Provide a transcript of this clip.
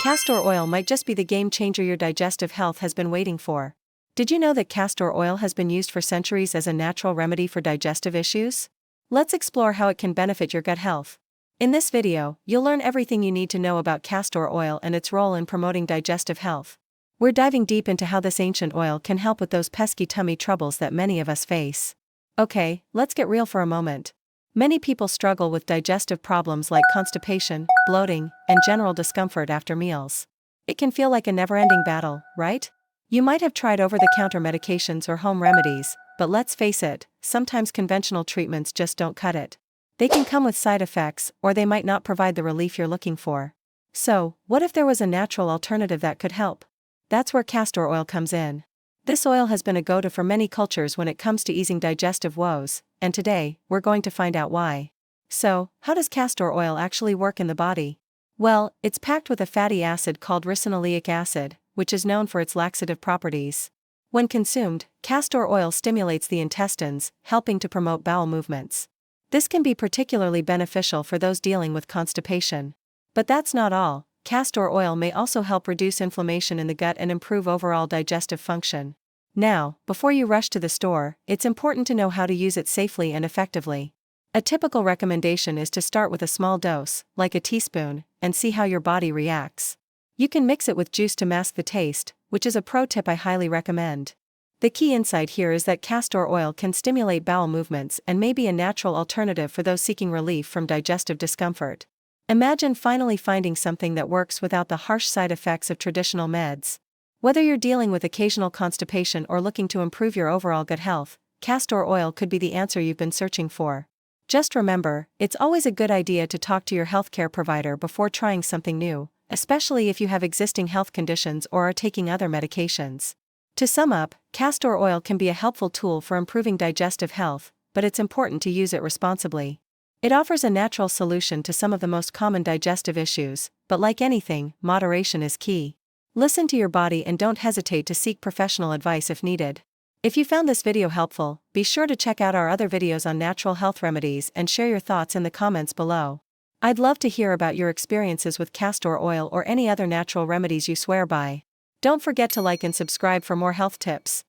Castor oil might just be the game changer your digestive health has been waiting for. Did you know that castor oil has been used for centuries as a natural remedy for digestive issues? Let's explore how it can benefit your gut health. In this video, you'll learn everything you need to know about castor oil and its role in promoting digestive health. We're diving deep into how this ancient oil can help with those pesky tummy troubles that many of us face. Okay, let's get real for a moment. Many people struggle with digestive problems like constipation, bloating, and general discomfort after meals. It can feel like a never-ending battle, right? You might have tried over-the-counter medications or home remedies, but let's face it, sometimes conventional treatments just don't cut it. They can come with side effects, or they might not provide the relief you're looking for. So, what if there was a natural alternative that could help? That's where castor oil comes in. This oil has been a go-to for many cultures when it comes to easing digestive woes, and today, we're going to find out why. So, how does castor oil actually work in the body? Well, it's packed with a fatty acid called ricinoleic acid, which is known for its laxative properties. When consumed, castor oil stimulates the intestines, helping to promote bowel movements. This can be particularly beneficial for those dealing with constipation. But that's not all. Castor oil may also help reduce inflammation in the gut and improve overall digestive function. Now, before you rush to the store, it's important to know how to use it safely and effectively. A typical recommendation is to start with a small dose, like a teaspoon, and see how your body reacts. You can mix it with juice to mask the taste, which is a pro tip I highly recommend. The key insight here is that castor oil can stimulate bowel movements and may be a natural alternative for those seeking relief from digestive discomfort. Imagine finally finding something that works without the harsh side effects of traditional meds. Whether you're dealing with occasional constipation or looking to improve your overall gut health, castor oil could be the answer you've been searching for. Just remember, it's always a good idea to talk to your healthcare provider before trying something new, especially if you have existing health conditions or are taking other medications. To sum up, castor oil can be a helpful tool for improving digestive health, but it's important to use it responsibly. It offers a natural solution to some of the most common digestive issues, but like anything, moderation is key. Listen to your body and don't hesitate to seek professional advice if needed. If you found this video helpful, be sure to check out our other videos on natural health remedies and share your thoughts in the comments below. I'd love to hear about your experiences with castor oil or any other natural remedies you swear by. Don't forget to like and subscribe for more health tips.